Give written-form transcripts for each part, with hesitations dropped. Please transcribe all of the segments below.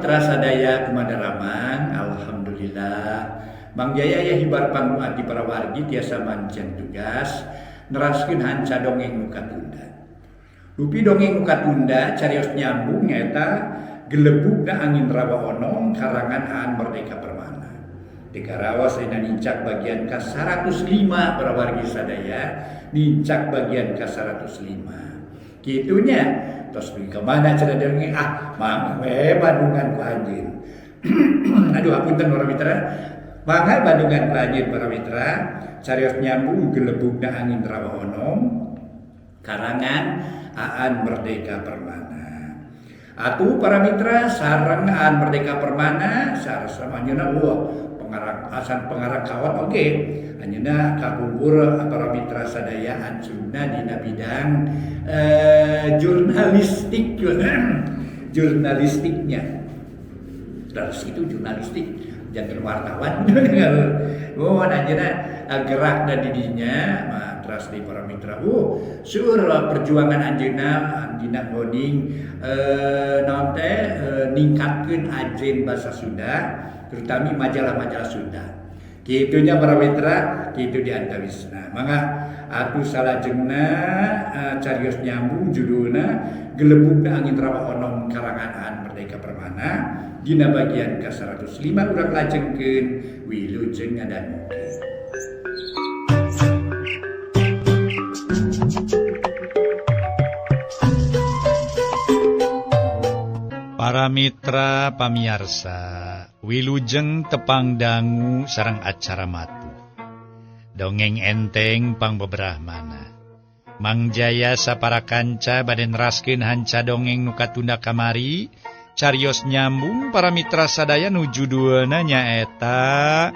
mitra sadaya kumadaramang, alhamdulillah. Mang Jaya ya hibar panguati para wargi tiasa mancen tugas neraskeun hanca dongeng nu katunda. Rupi dongeng nu katunda carios nyambung nyaeta gelebugna angin rawa onong karangan Aan Merdeka Permana. Dikarawas ayeuna nincak bagian ka 105 para wargi sadaya, nincak bagian ka 105. Kitunya tos dugi ka mana cenah dongeng mang bandungan ku anjeun. Aduh hapunten para mitra. Mangga bandungan ku anjeun para mitra, carios nyambung gelebugna angin rawa onong karangan Aan Merdeka Permana. Atuh para mitra sareng Aan Merdeka Permana sareng anjeunna pengarang kawan oge. Anjeunna kapungkur para mitra sadaya anjunna dina bidang jurnalistiknya. Terus itu jurnalistik jangan wartawan. Oh anjeunna gerak da didinya matras di para mitra. Seueur perjuangan anjeunna dina ngoding naon teh ningkatkeun ajen basa Sunda, terutama majalah-majalah Sunda. Kitunya para mitra, kitu di antawisna. Mangga atuh salajengna carios nyambung judulna Gelebugna Angin Rawa Onong karangan Aan Merdeka Permana dina bagian ka 105 urang lajengkeun wilujeng ngadangukeun. Para mitra pamiarsa, wilujeng tepang dangu sareng acara matu. Dongeng enteng pangbebrahmana. Mang Jaya sapara kanca bade neraskeun hanca dongeng nu katunda kamari, carios nyambung para mitra sadaya nu judulna nyaeta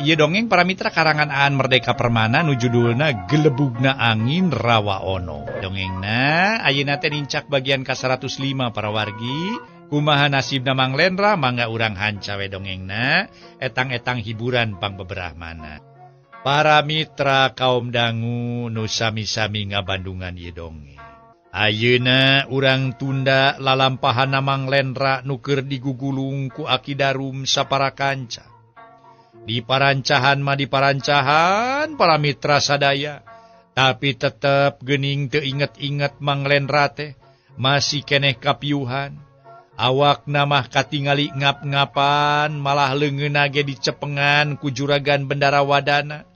ieu dongeng para mitra karangan Aan Merdeka Permana nu judulna Gelebugna Angin Rawa Ono. Dongengna ayeuna teh nincak bagian ka 105 para wargi. Kumaha nasibna Mang Lendra mangga urang hanca we dongengna etang-etang hiburan pangbebrahmana. Para mitra kaum dangu nu sami-sami ngabandungan ieu dongeng. Ayeuna urang tunda lalampahanna Mang Lendra nu keur digugulung ku Aki Darum sapara kanca. Di parancahan para mitra sadaya, tapi tetep geuning teu inget-inget Mang Lendra teh masih keneh kapiuhan. Awakna mah katingali ngap-ngapan, malah leungeunna ge dicepengan ku juragan Bendarawadana.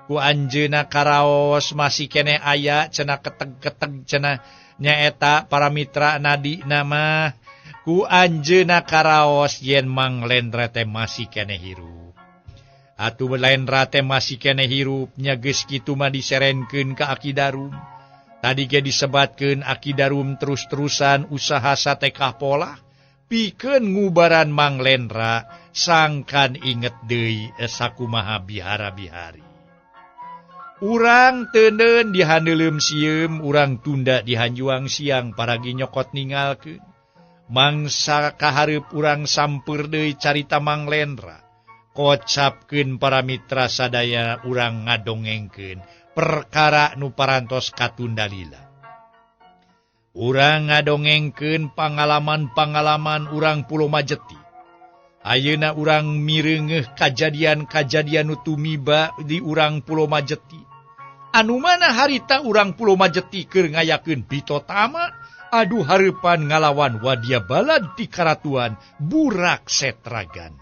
Ku anjeunna karaos masih keneh aya cenah keteg-keteg cenah nyaeta para mitra nadina mah. Ku anjeunna karaos yen Mang Lendra teh masih keneh hirup. Atuh Lendra teh masih keneh hirup nya geus kitu mah diserenkeun ka Aki Darum. Tadi ge disebatkeun Aki Darum terus-terusan usaha satekah pola pikeun ngubaran Mang Lendra sangkan inget deui sakumaha bihara-bihari. Urang teuneun di handeulem sieum, urang tunda di hanjuang siang paragi nyokot ningalkeun. Mangsa kahareup urang samper deui carita Mang Lendra. Kocapkeun para mitra sadaya urang ngadongengkeun perkara nu parantos katunda lila. Urang ngadongengkeun pangalaman-pangalaman urang Pulo Majeti. Ayeuna urang mireungeuh kajadian-kajadian nu tumiba di urang Pulo Majeti. Anu mana harita urang Pulo Majeti keur ngayakeun pitotama adu hareupan ngalawan wadia balad di Karatuan Burak Setragan.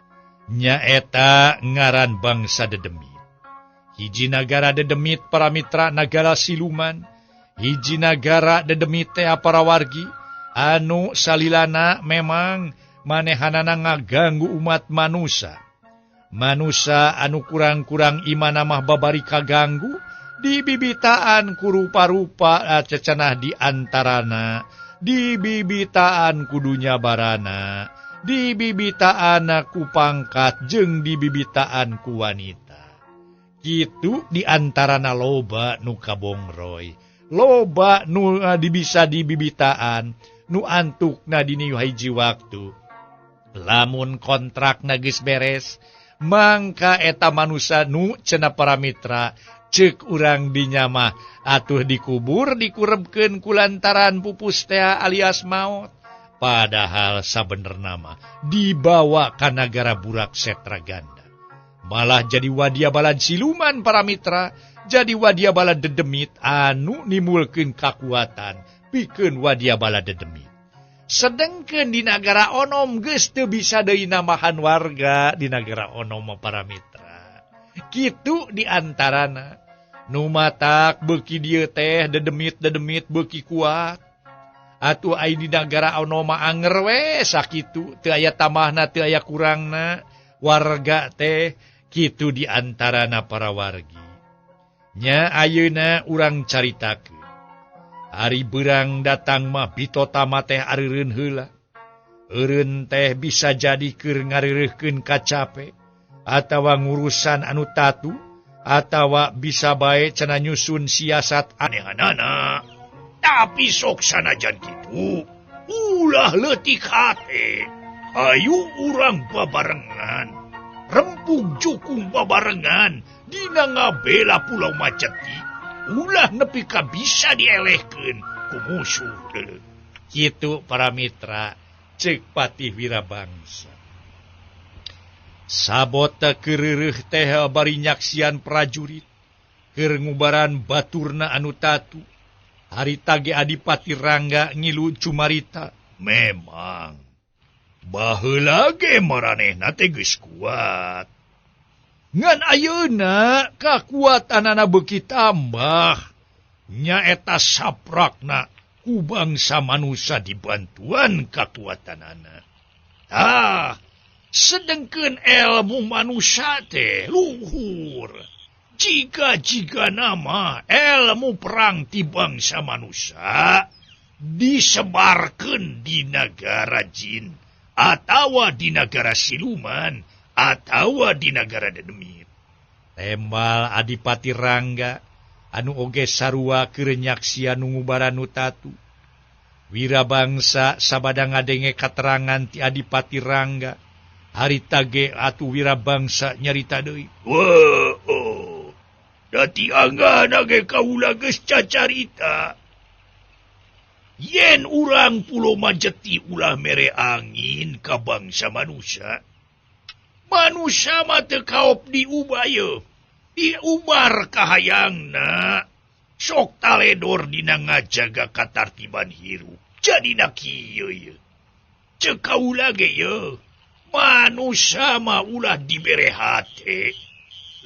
Nyaeta ngaran bangsa Dedemit. Hiji nagara Dedemit para mitra nagara siluman. Hiji nagara Dedemit teh para wargi anu salilana memang manehanana ngaganggu umat manusia. Manusia anu kurang-kurang imana mah babari kaganggu dibibitaan ku rupa-rupa cecenah di antarana, dibibitaan kudunya barana, dibibitaan ku pangkat jeung dibibitaan ku wanita. Kitu diantarana loba nu kabongroy, loba nu bisa dibibitaan, nu antukna dini hiji waktu. Lamun kontrakna geus beres, mangka eta manusia nu cenah para mitra ceuk urang dinya atuh dikubur dikurebkeun kulantaran pupus teh alias maot. Padahal sabener nama dibawa ke negara burak Setraganda. Malah jadi wadia balad siluman para mitra, jadi wadia balad dedemit anu nimulkeun kakuatan, pikeun wadia balad dedemit. Sedengkeun di negara onom geus teu bisa deui namahan warga di negara onom para mitra. Kitu di antarana nu matak beuki dieu teh dedemit beuki kuat. Atuh ai di negara onoma anger we sakitu, teu aya tamahna teu aya kurangna, warga teh kitu di antarana para wargi. Nya ayeuna urang caritakeun. Ari beurang datang mah bitota mah teh areureun heula. Eureun teh bisa jadi keur ngareureuhkeun kacape, atawa ngurusan anu tatu, atawa bisa bae cenah nyusun siasat aneh-anana. Tapi sok sanajan kitu, ulah leutik hate. Ayu urang babarengan, rempuk jukung babarengan, dina ngabela Pulau Majeti. Ulah nepi ka bisa dielehkeun ku musuh deuleu. Kitu para mitra, ceuk Patih Wirabangsa. Sabot keureueuh teh bari nyaksian prajurit keur ngubaran baturna anu tatu. Harita ge Adipati Rangga ngilu cumarita. Memang baheula ge maranehna teh geus kuat. Ngan ayeuna kakuatanana beuki tambah. Nyaeta saprakna ku bangsa manusia dibantuan kakuatanana. Sedengkeun ilmu manusia teh luhur. Jika nama ilmu perang ti bangsa manusia disebarkeun di negara jin, atawa di negara siluman, atawa di negara dedemit. Tembal Adipati Rangga anu oge sarua keur nyaksian ngubaran nu tatu. Wirabangsa sabada ngadenge katerangan ti Adipati Rangga, harita ge atuh Wirabangsa nyarita deui. Dati anggana ge kaula geus cacarita. Yen urang Pulau Majeti ulah mere angin ka bangsa manusia. Manusia mah teu kaop diubaya. Diubar kahayangna. Sok taledor dina ngajaga katartiban hirup. Jadina kieu ye. Ceuk kaula ge ye. Manusia mah ulah dibere hate.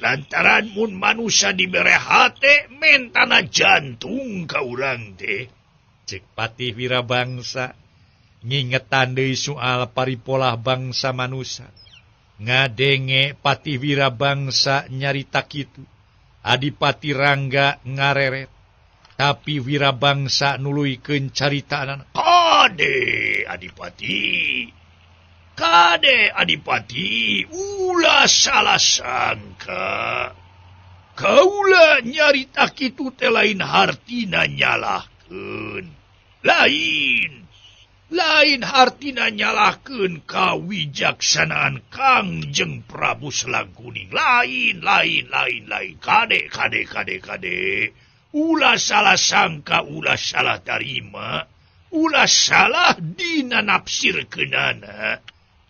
Lantaran mun manusia dibere hate, mentana jantung ka urang teh. Ceuk Patih Wirabangsa ngingetan deui soal paripolah bangsa manusia. Ngadenge Patih Wirabangsa nyarita kitu, Adipati Rangga ngareret. Tapi Wirabangsa nuluykeun caritaanana. Kade Adipati, ulah salah sangka. Kaula nyarita kitu teh lain hartina nyalahkeun. Lain hartina nyalahkeun kawijaksanaan Kangjeng Prabu Selangkuning. Lain. Kade. Ulah salah sangka, ulah salah tarima, ulah salah dina nafsirkeunana.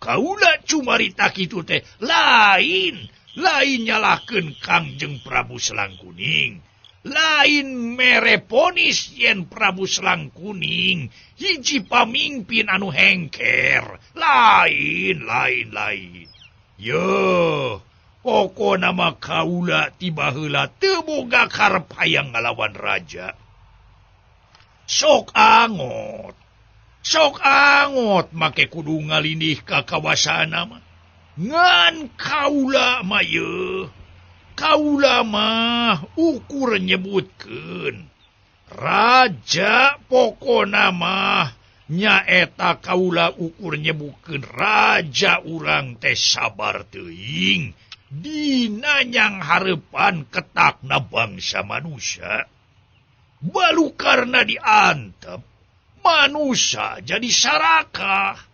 Kaula cumarita kitu teh lain nyalahkeun Kangjeng Prabu Selangkuning. Lain mereponis yen Prabu Selangkuning hiji pamimpin anu hengker. Lain. Yo, pokona mah kaula tiba heula teu boga karep hayang ngalawan raja. Sok angot make kudu ngalindih ka kawasaana mah. Ngan kaula mah ye. Kaula mah ukur nyebutkeun. Raja pokona mah nyaeta kaula ukur nyebutkeun raja urang teh sabar teuing dina nyang hareupan ketakna bangsa manusia. Balukarna diantep, manusia jadi sarakah.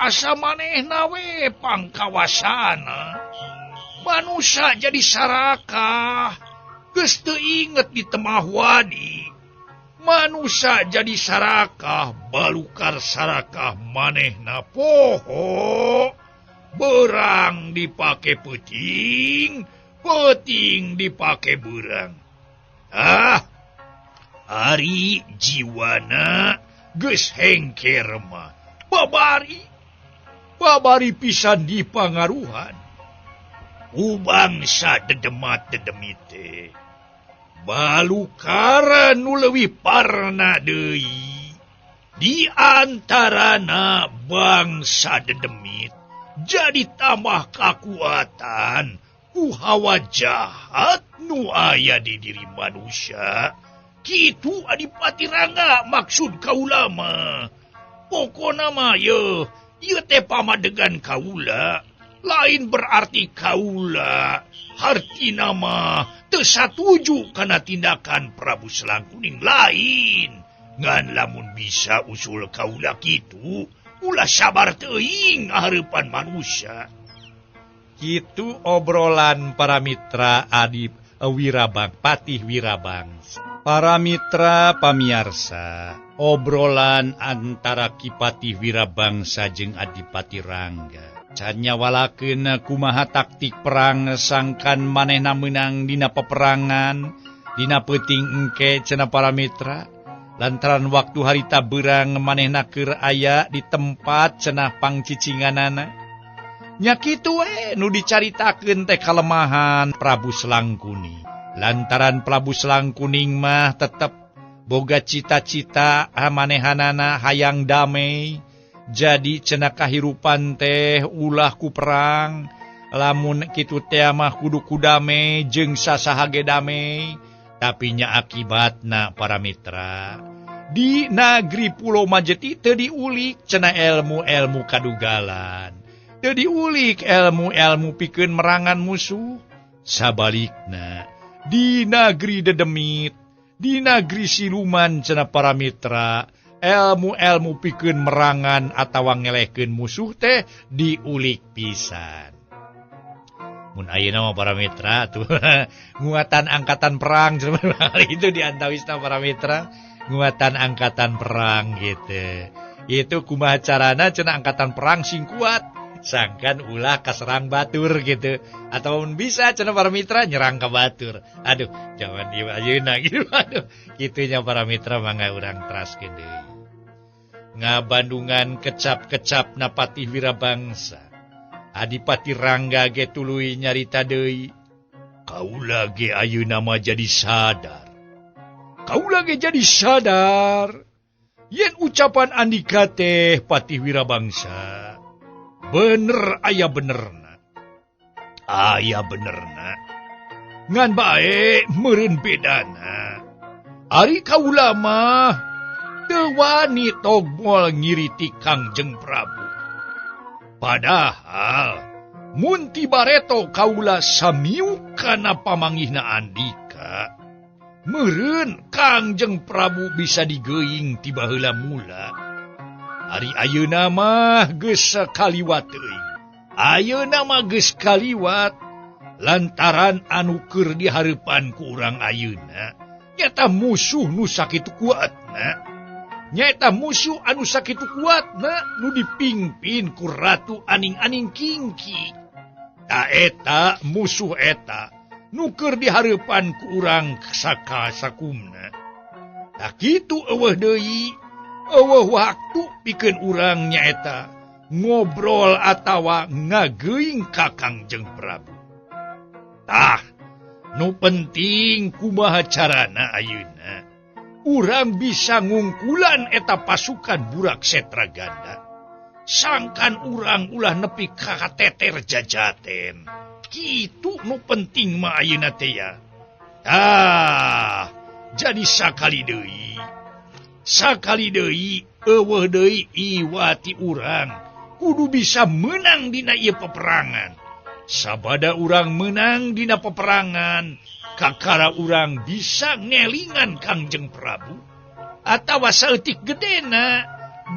Asa manehna we pangkawasana. Manusia jadi sarakah, geus teu inget di temah wadi. manusia jadi sarakah balukar sarakah manehna poho berang dipake peting dipake berang. Ari jiwana geus hengker mah babari pisan dipangaruhan bangsa dedemat-dedemit teh. Balukara nu leuwih parna deui di antarana bangsa dedemit jadi tambah kakuatan ku hawa jahat nu aya di diri manusia. Kitu Adipati Rangga maksud kaula mah. Pokona mah ieu teh pamadegan kaula. Lain berarti kaula hartina mah teu satuju kana tindakan Prabu Selangkuning lain. Ngan lamun bisa usul kaula kitu, ulah sabar teuing hareupan manusia. Kitu obrolan para mitra Adi Patih Wirabangsa. Para mitra pamiarsa, obrolan antara Ki Patih Wirabangsa jeung Adipati Rangga can nyawalakeun kumaha taktik perang sangkan manehna meunang dina peperangan dina peuting engke cenah para mitra. Lantaran waktu harita beurang manehna keur aya di tempat cenah pangcicinganana. Nya kitu we nu dicaritakeun teh kalemahan Prabu Selangkuning. Lantaran Prabu Selangkuning mah tetep boga cita-cita manehanana hayang damai. Jadi cenah kahirupan teh ulah ku perang. Lamun kitu teh mah kudu ku damai jeung sasahage damai. Tapi nya akibatna para mitra di nagri Pulau Majeti teu diulik cenah ilmu-ilmu kadugalan. Teu diulik ilmu-ilmu pikeun merangan musuh. Sabalikna di nagri dedemit, di nagri siluman cenah para mitra, ilmu-ilmu pikeun merangan atawa ngelehkeun musuh teh diulik pisan. Mun ayeuna mah para mitra tuh nguatan angkatan perang itu diantawisna para mitra, nguatan angkatan perang gitu. Itu kumaha carana cenah angkatan perang sing kuat. Sangkan ulah kaserang batur gitu. Atau bisa cenah para mitra nyerang ka batur. Aduh, jangan dieu ayeuna gitu. Aduh, kitunya para mitra mangga urang teraskeun deui. Ngabandungan kecap-kecap na Patih Wirabangsa. Adipati Rangga ge tuluy nyarita deui. Kaula ge ayeuna mah jadi sadar. Kaula ge jadi sadar. Yen ucapan andika teh Patih Wirabangsa bener aya benerna. Aya benerna. Ngan bae meureun bedana. Ari kaula mah teu wani togbol ngiriti Kangjeng Prabu. Padahal mun tibareto kaula samiuk kana pamanggihna andika, meureun Kangjeng Prabu bisa digeuing ti baheula mula. Ari ayeuna mah geus kaliwat teuing. Ayeuna mah geus kaliwat lantaran anu keur dihareupan ku urang ayeuna nyata musuh nu sakitu kuatna. Nyata musuh anu sakitu kuatna nu dipingpin ku Ratu Aning-Aning Kingki. Ta eta musuh eta nu keur dihareupan ku urang saka-sakumna. Ta kitu eueuh deui. Eueuh waktu pikeun urang nyaeta ngobrol atawa ngageuing ka Kangjeng Prabu. Tah, nu penting kumaha carana ayeuna urang bisa ngungkulan eta pasukan Burak Setraganda. Sangkan urang ulah nepi ka Teter Jajaten. Kitu nu penting mah ayeuna teh ya. Tah, jadi sakali deui eueuh deui iwati urang kudu bisa menang dina ieu peperangan. Sabada urang menang dina peperangan, kakara urang bisa ngelingan Kangjeng Prabu. Atawa saeutik gedena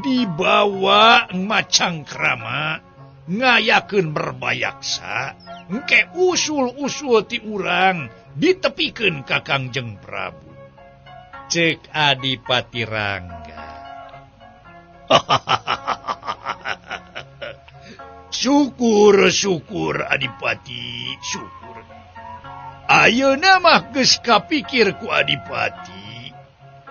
dibawa macangkrama ngayakeun berbayaksa, engke usul-usul ti urang ditepikeun ka Kangjeng Prabu. cek Adipati Rangga. Syukur Adipati, syukur. Ayeuna mah geus kapikir ku Adipati,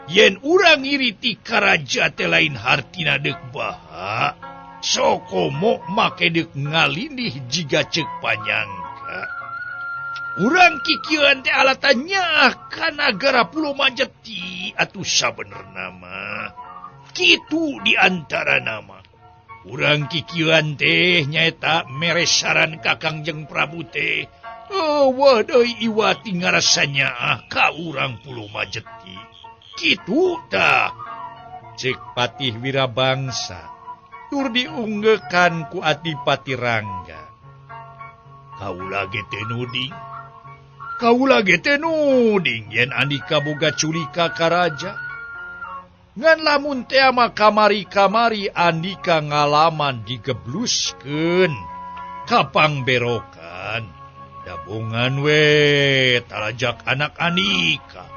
yen urang ngiriti karaja teh lain hartina deuk baha, sokomo make deuk ngalindih jiga ceuk panyangka. Urang kikieuan teh alatannya ka nagara Pulau Majeti atuh sabenerna mah. Kitu di antara nama. Urang kikieuan teh nyaeta mere saran ka Kangjeng Prabu teh. Wah deui iwati ngarasanya ka urang Pulau Majeti. Kitu tah. Cek Patih Wirabangsa tur diunggekan ku Adipati Rangga. Kaula ge teh nuding. Kaula ge teh nuding yen Andika boga culika ka raja. Ngan lamun teh mah kamari-kamari Andika ngalaman digebluskeun ka pangberokan. Dabungan we talajak anak Andika.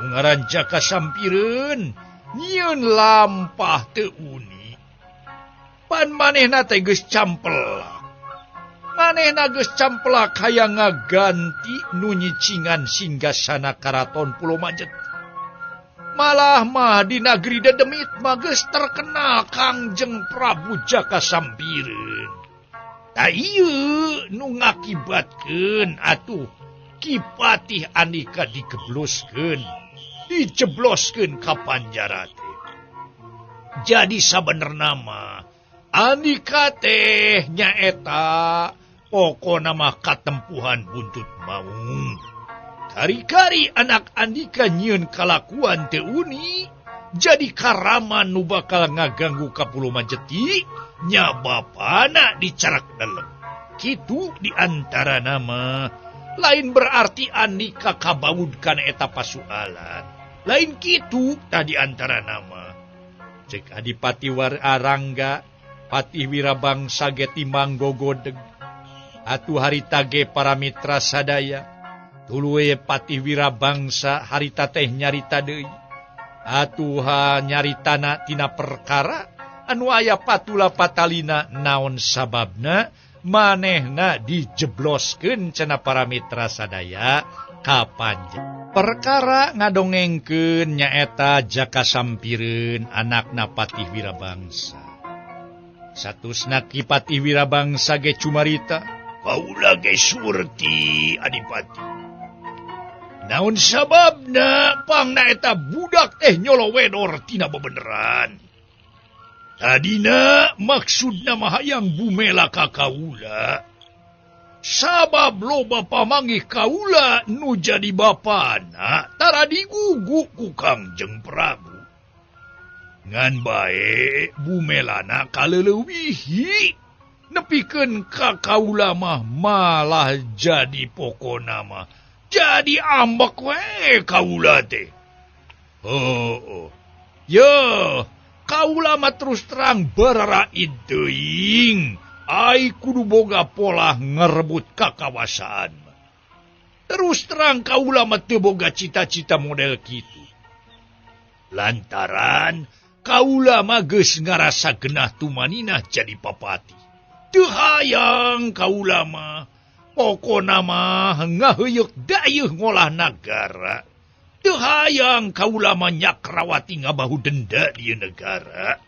Nu ngaran Jaka Sampireun nyieun lampah teu uni. Pan manehna teh geus campelak. Manehna geus campelak hayang ngaganti nu nyicingan singgasana karaton Pulau Majeti. Malah mah di nagri Dedemit mah geus terkenal Kangjeng Prabu Jaka Sampireun. Da ieu nu ngakibatkeun atuh Ki Patih Andika digebloskeun, dijebloskeun ka panjara teh. Jadi sabenerna mah Andika teh nyaeta pokona mah katempuhan buntut maung. Kari-kari anak Andika nyieun kalakuan teu uni, jadi karaman nu bakal ngaganggu ka Pulau Majeti, nya bapana dicarak dalem. Kitu di antara nama, lain berarti Andika kabaudkan eta pasualan. Lain kitu tadi antara nama. Cek Adipati Rangga, Patih Wirabangsa ge timbang gogodeg. Atuh harita ge para mitra sadaya. Tuluy Patih Wirabangsa harita teh nyarita deui. Atuha nyaritana tina perkara anu aya patula patalina naon sababna manehna dijebloskeun cenah para mitra sadaya ka panjang. Perkara ngadongengkeun nyaeta Jaka Sampireun anakna Patih Wirabangsa. Satusna Ki Patih Wirabangsa ge cumarita, kaula ge surti Adipati. Naon sababna pangna eta budak teh nyolo wedor tina bebeneran. Tadina maksudna mah hayang bumela ka kaula. Sabab loba pamanggih kaula nu jadi bapana tara digugu ku Kangjeng Prabu. Ngan bae bumelana kaleulewihi nepikeun ka kaula mah malah jadi pokona mah jadi ambek we kaula teh. Yo, kaula mah terus terang bararait teuing. Ai kudu boga pola ngerebut kakawasaan. Terus terang kaula mah teu boga cita-cita model kitu. Lantaran kaula mah geus ngarasa genah tumanina jadi papati. Teu hayang kaula mah pokona mah ngaheuyeuh dayeuh ngolah nagara. Teu hayang kaula mah nyakrawati ngabahu denda di negara.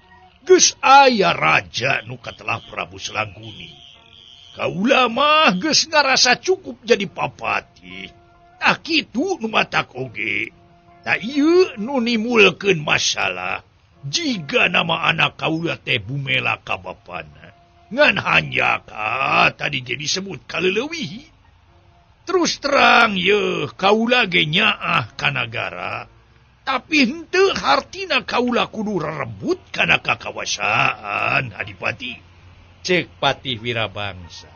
Geus aya raja nu katelah Prabu Selanguni. Kaula mah geus ngarasa cukup jadi papati. Tah kitu nu matak oge. Tah ieu nu nimulkeun masalah. Jiga nama anak kaula teh bumela ka bapana. Ngan hanjaka tadi jadi sebut kaleulewihi. Terus terang ye kaula ge nyaah ka nagara. Tapi henteu hartina kaula kudu rebut kana kakawasaan Adipati. Cek Patih Wirabangsa.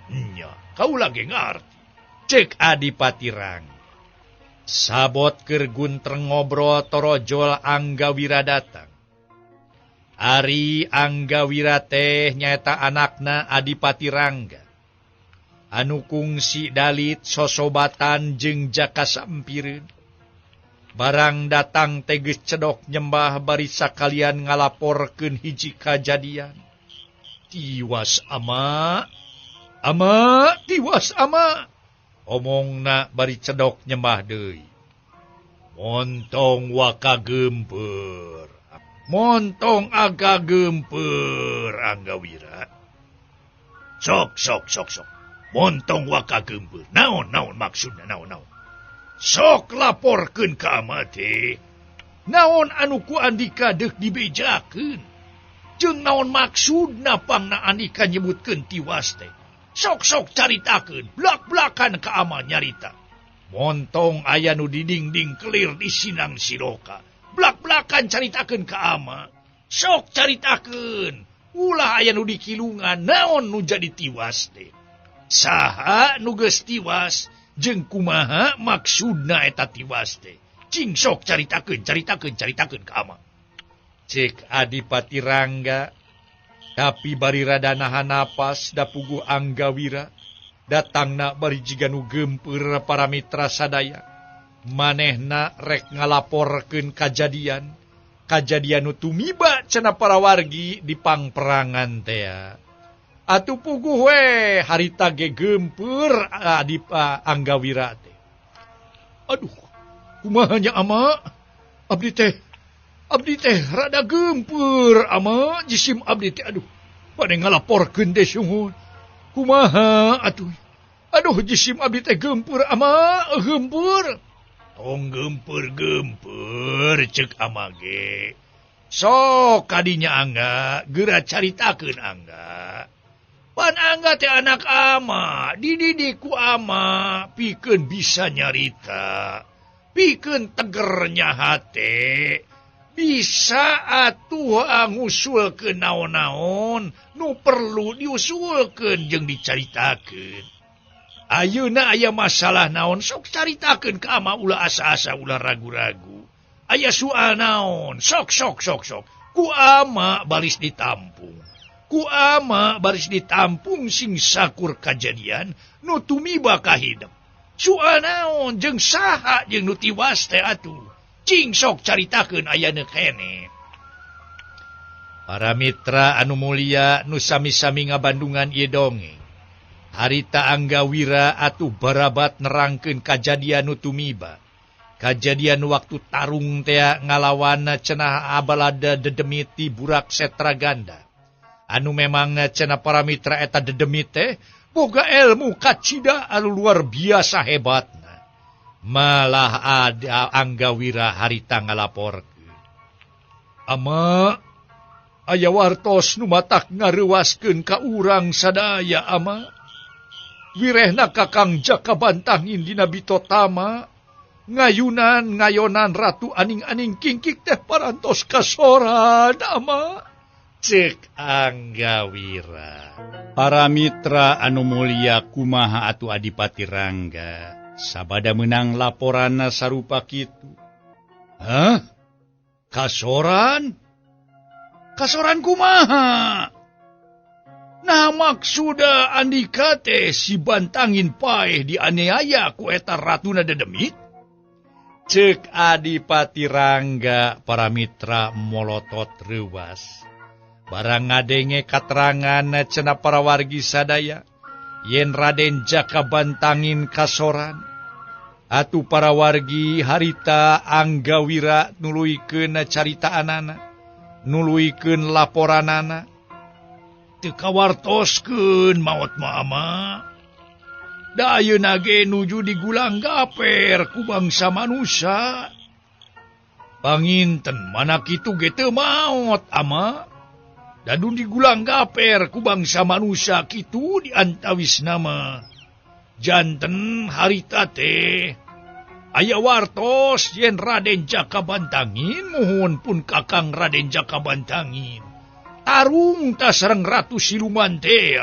Nya kaula ge ngarti. Cek Adipati Rangga. Sabot keur guntreng ngobrol torojol Angga Wira datang. Ari Angga Wira teh nyaeta anakna Adipati Rangga. Anu kungsi dalit sosobatan jeung Jaka Sampireun. Barang datang teges cedok nyembah bari sakalian ngalaporkeun hiji kajadian. Tiwas ama, tiwas ama. Omongna bari cedok nyembah deui. Montong waka gempeur. Montong aga gempeur Anggawira. Sok. Montong waka gempeur. Naon maksudna naon. Sok laporkeun ka ama teh. Naon anu ku Andika deuk dibejakeun. Jeung naon maksudna pangna Andika nyebutkeun tiwas teh. Sok caritakeun, blak-blakan ka ama nyarita. Montong aya nu didingding kelir di sinang siroka. Blak-blakan caritakeun ka ama. Sok caritakeun. Ulah aya nu dikilungan, naon nu jadi tiwas teh. Saha nu geus tiwas? Jeung kumaha maksudna eta tiwas teh. Cing sok caritakeun ka ama. Cek Adipati Rangga, tapi bari rada nahan napas da puguh Anggawira, datangna bari jiga nu gempeur para mitra sadaya. Manehna rek ngalaporkeun kajadian nu tumiba cenah para wargi di pangperangan teh. Atuh puguh we harita ge gempeur Anggawira teh. Aduh, kumaha nya ama? Abdi teh rada gempeur ama, jisim abdi teh aduh. Pade ngalaporkeun teh sungguh. Kumaha atuh? Aduh jisim abdi teh gempeur ama, gempeur. Tong gempeur ceuk ama ge. Sok kadinya Angga, geura caritakeun Angga. Pan Angga teh anak ama, dididik ku ama, pikeun bisa nyarita, pikeun tegernya hate, bisa atuh ngusulkeun naon-naon, nu perlu diusulkeun jeung dicaritakeun. Ayeuna aya masalah naon, sok caritakeun ka ama ulah asa-asa ulah ragu-ragu. Aya soal naon, sok. Ku ama baris ditampung. Ku ama baris ditampung sing sakur kajadian nu tumiba ka hideung. Soal naon jeung saha jeung nu tiwas teh atuh. Cing sok caritakeun ayana kene. Para mitra anu mulia nu sami-sami ngabandungan ieu dongeng. Harita Anggawira atuh barabat nerangkeun kajadian nu tumiba. Kajadian waktu tarung teh ngalawan cenah abalada dedemit di Burak Setraganda. Anu memang cenah para mitra eta dedemit teh boga ilmu kacida anu luar biasa hebatna. Malah ada Anggawira harita ngalaporkeun. Ama, aya wartos nu matak ngareuwaskeun ka urang sadaya ama. Wirehna Kakang Jakabantangin dina Bitotama, ngayonan Ratu Aning-aning Kingkik teh parantos kasoran ama. Cek Anggawira. Para mitra anu mulia kumaha atuh Adipati Rangga, sabada menang laporanna sarupa kitu. Hah? Kasoran? Kasoran kumaha? Nah maksuda Andika teh si Bantangin paeh dianiaya ku eta ratuna dedemit? Cek Adipati Rangga para mitra molotot reuwas. Barang ngadenge katerangan cenah para wargi sadaya, yen Raden Jakabantangin kasoran. Atuh para wargi harita Anggawira nuluykeun caritaanana, nuluykeun laporanana. Teu kawartoskeun maot mah ama. Da ayeuna ge nuju digulang gaper ku bangsa manusia. Panginten mana kitu ge teu maot ama. Dadun digulang gaper ku bangsa manusia kitu diantawisna mah. Janten harita teh aya wartos yen Raden Jakabantangin muhun pun Kakang Raden Jakabantangin tarung ta sareng Ratu Siluman teh.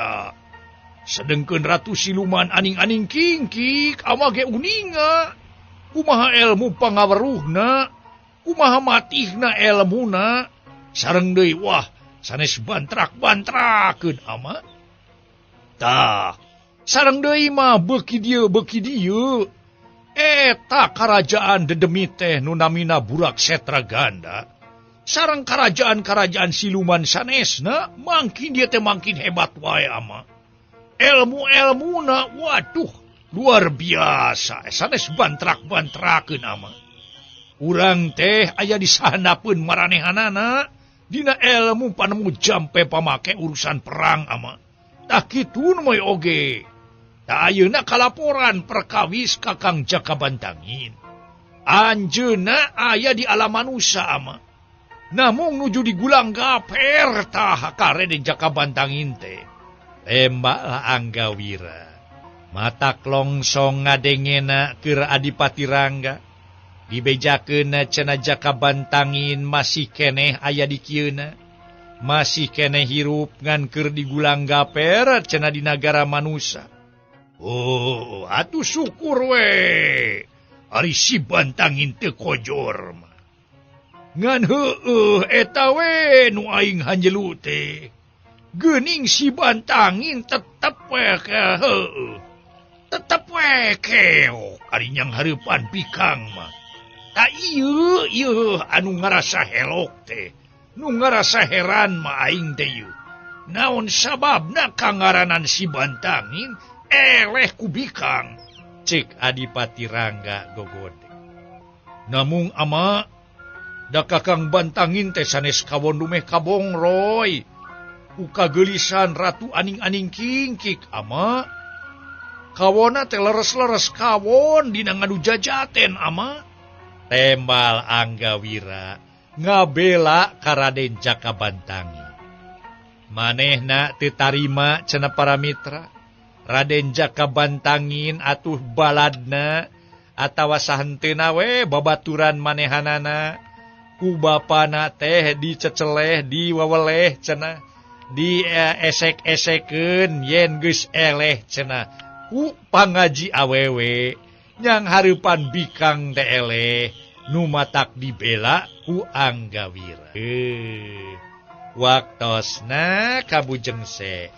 Sedengkeun Ratu Siluman Aning-aning Kingkik ama ge uninga. Kumaha ilmu pangaweruhna, kumaha matihna ilmuna, sareng deui wah sanes bantrak-bantrakeun ama. Tah, sareng deui mah beuki dieu. Eta kerajaan dedemi teh nu namina Burak Setraganda. Sareng kerajaan-kerajaan siluman sanesna, mangkin dia teh mangkin hebat wae ama. Ilmu-ilmuna, waduh, luar biasa. Sanes bantrak-bantrakeun ama. Urang teh aya di sahanapeun maranehanana, dina ilmu panemu jampe pamake urusan perang ama. Tah kitu moy oge. Tah ayeuna kalaporan perkawis Kakang Jakabantangin. Anjeunna aya di alam manusia ama. Namun nuju di gulang gaper tah Raden Jakabantangin teh. Tembak Anggawira. Matak longsong ngadengena keur Adipati Rangga. Dibejakeun cenah Jakabantangin masih keneh aya di kieuna. Masih keneh hirup ngan keur di gulang gaper cenah di nagara manusia. Oh, atuh syukur we. Ari si Bantangin teu kojor mah. Ngan heueuh eta we nu aing hanjelu teh. Geuning si Bantangin tetep we heueuh. Tetep we keok ari nyang hareupan pikang mah. Ta ieu anu ngarasa helok teh. Nu ngarasa heran mah aing teh ieu. Naon sababna kangaranan si Bantangin eleh ku bikang? Cek Adipati Rangga gogode. Namung ama da Kakang Bantangin teh sanes kawon dumeh kabong roy. Uka gelisan Ratu Aning-aning kingkik ama. Kawona teh leres-leres kawon dina ngadu jajaten ama. Tembal Anggawira ngabela ka Raden Jakabantangin. Manehna teu tarima cenah para mitra. Raden Jakabantangin atuh baladna atawa sahenteuna we babaturan manehanana. Ku bapana teh diceceleh, diwaweleh cenah, di esek-esekeun yen geus eleh cenah. Ku pangaji awewe nyang hareupan bikang teh eleh nu matak dibela ku Anggawira. Waktosna kabujengse.